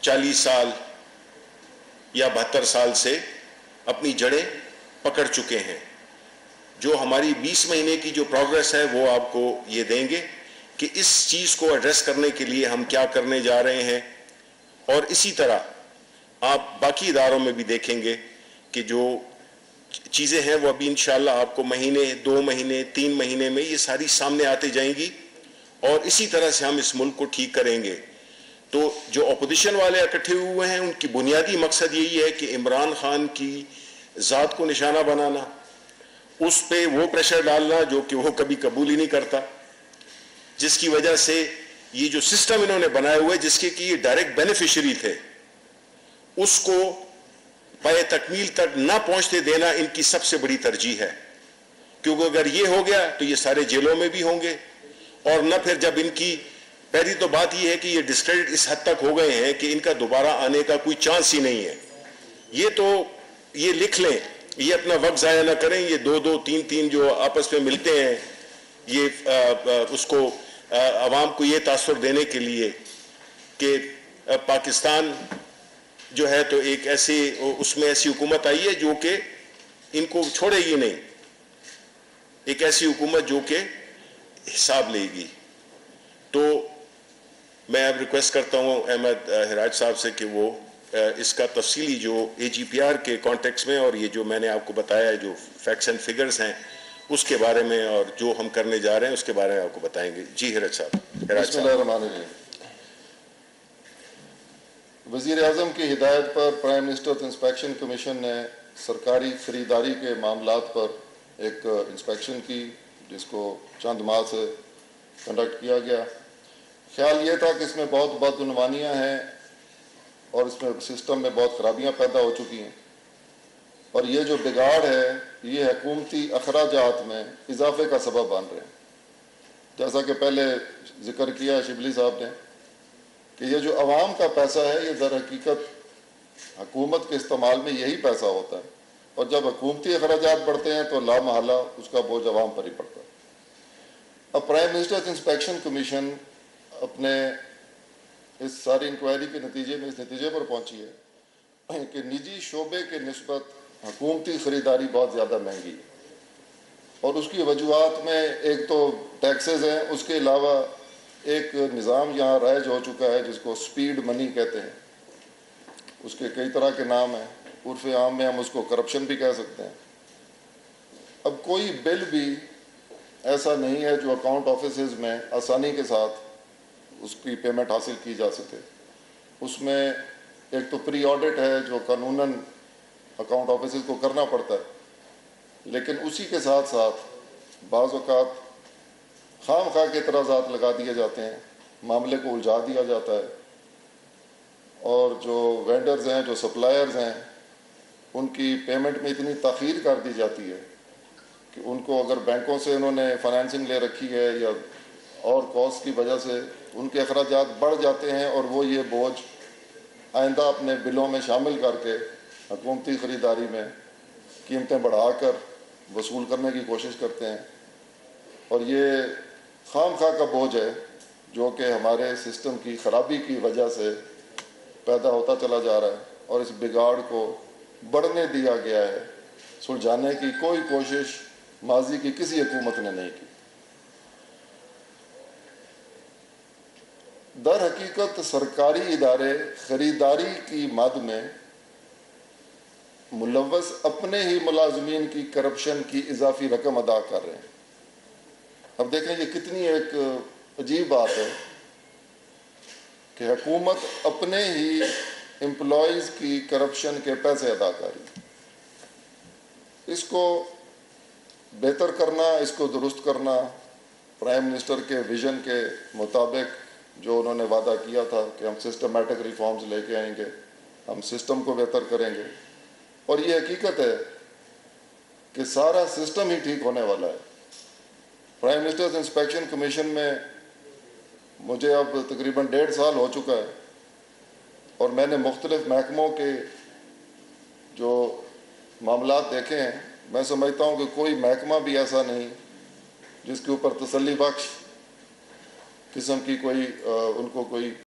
40 سال یا 72 سال سے اپنی جڑیں پکڑ چکے ہیں. جو ہماری 20 مہینے کی جو پروگریس ہے وہ آپ کو یہ دیں گے کہ اس چیز کو ایڈریس کرنے کے لیے ہم کیا کرنے جا رہے ہیں. اور اسی طرح آپ باقی اداروں میں بھی دیکھیں گے کہ جو چیزیں ہیں وہ ابھی انشاءاللہ آپ کو مہینے 2 مہینے 3 مہینے میں یہ ساری سامنے آتے جائیں گی اور اسی طرح سے ہم اس ملک کو ٹھیک کریں گے. تو جو اپوزیشن والے اکٹھے ہوئے ہیں ان کی بنیادی مقصد یہی ہے کہ عمران خان کی ذات کو نشانہ بنانا, اس پہ وہ پریشر ڈالنا جو کہ وہ کبھی قبول ہی نہیں کرتا, جس کی وجہ سے یہ جو سسٹم انہوں نے بنائے ہوئے جس کے کہ یہ ڈائریکٹ بینیفیشری تھے اس کو پائے تکمیل تک نہ پہنچتے دینا ان کی سب سے بڑی ترجیح ہے. کیونکہ اگر یہ ہو گیا تو یہ سارے جیلوں میں بھی ہوں گے, اور نہ پھر جب ان کی پہلی تو بات یہ ہے کہ یہ ڈسکریڈٹ اس حد تک ہو گئے ہیں کہ ان کا دوبارہ آنے کا کوئی چانس ہی نہیں ہے. یہ تو یہ لکھ لیں, یہ اپنا وقت ضائع نہ کریں. یہ 2-2 3-3 جو آپس میں ملتے ہیں یہ اس کو عوام کو یہ تاثر دینے کے لیے کہ پاکستان جو ہے تو ایک ایسی اس میں ایسی حکومت آئی ہے جو کہ ان کو چھوڑے گی نہیں, ایک ایسی حکومت جو کہ حساب لے گی. تو میں اب ریکویسٹ کرتا ہوں احمد ہراج صاحب سے کہ وہ اس کا تفصیلی جو اے جی پی آر کے کانٹیکس میں اور یہ جو میں نے آپ کو بتایا ہے جو فیکٹس اینڈ فگرز ہیں اس کے بارے میں اور جو ہم کرنے جا رہے ہیں اس کے بارے میں آپ کو بتائیں گے. جی ہراج صاحب. بسم اللہ الرحمن الرحیم. وزیر اعظم کی ہدایت پر پرائم منسٹر انسپیکشن کمیشن نے سرکاری خریداری کے معاملات پر ایک انسپیکشن کی جس کو چند ماہ سے کنڈکٹ کیا گیا. خیال یہ تھا کہ اس میں بہت بدعنوانیاں ہیں اور اس میں سسٹم میں بہت خرابیاں پیدا ہو چکی ہیں, اور یہ جو بگاڑ ہے یہ حکومتی اخراجات میں اضافے کا سبب بن رہے ہیں. جیسا کہ پہلے ذکر کیا شبلی صاحب نے کہ یہ جو عوام کا پیسہ ہے یہ در حقیقت حکومت کے استعمال میں یہی پیسہ ہوتا ہے, اور جب حکومتی اخراجات بڑھتے ہیں تو لامحالہ اس کا بوجھ عوام پر ہی پڑتا ہے. اب پرائم منسٹر انسپیکشن کمیشن اپنے اس ساری انکوائری کے نتیجے میں اس نتیجے پر پہنچی ہے کہ نجی شعبے کے نسبت حکومتی خریداری بہت زیادہ مہنگی ہے, اور اس کی وجوہات میں ایک تو ٹیکسز ہیں, اس کے علاوہ ایک نظام یہاں رائج ہو چکا ہے جس کو سپیڈ منی کہتے ہیں. اس کے کئی طرح کے نام ہیں, عرف عام میں ہم اس کو کرپشن بھی کہہ سکتے ہیں. اب کوئی بل بھی ایسا نہیں ہے جو اکاؤنٹ آفیسز میں آسانی کے ساتھ اس کی پیمنٹ حاصل کی جا سکے. اس میں ایک تو پری آڈٹ ہے جو قانوناً اکاؤنٹ آفیسز کو کرنا پڑتا ہے, لیکن اسی کے ساتھ ساتھ بعض اوقات خام خواہ کے اعتراضات لگا دیے جاتے ہیں, معاملے کو الجھا دیا جاتا ہے, اور جو وینڈرز ہیں جو سپلائرز ہیں ان کی پیمنٹ میں اتنی تاخیر کر دی جاتی ہے کہ ان کو اگر بینکوں سے انہوں نے فائنینسنگ لے رکھی ہے یا اور کاسٹ کی وجہ سے ان کے اخراجات بڑھ جاتے ہیں, اور وہ یہ بوجھ آئندہ اپنے بلوں میں شامل کر کے حکومتی خریداری میں قیمتیں بڑھا کر وصول کرنے کی کوشش کرتے ہیں. اور یہ خام خواہ کا بوجھ ہے جو کہ ہمارے سسٹم کی خرابی کی وجہ سے پیدا ہوتا چلا جا رہا ہے, اور اس بگاڑ کو بڑھنے دیا گیا ہے. سلجھانے کی کوئی کوشش ماضی کی کسی حکومت نے نہیں کی. در حقیقت سرکاری ادارے خریداری کی مد میں ملوث اپنے ہی ملازمین کی کرپشن کی اضافی رقم ادا کر رہے ہیں. اب دیکھیں یہ کتنی ایک عجیب بات ہے کہ حکومت اپنے ہی امپلائیز کی کرپشن کے پیسے ادا کر رہی ہے. اس کو بہتر کرنا, اس کو درست کرنا پرائم منسٹر کے ویژن کے مطابق جو انہوں نے وعدہ کیا تھا کہ ہم سسٹمیٹک ریفارمز لے کے آئیں گے, ہم سسٹم کو بہتر کریں گے, اور یہ حقیقت ہے کہ سارا سسٹم ہی ٹھیک ہونے والا ہے. پرائم منسٹرز انسپیکشن کمیشن میں مجھے اب تقریباً 1.5 سال ہو چکا ہے, اور میں نے مختلف محکموں کے جو معاملات دیکھے ہیں. میں سمجھتا ہوں کہ کوئی محکمہ بھی ایسا نہیں جس کے اوپر تسلی بخش قسم کی کوئی ان کو کوئی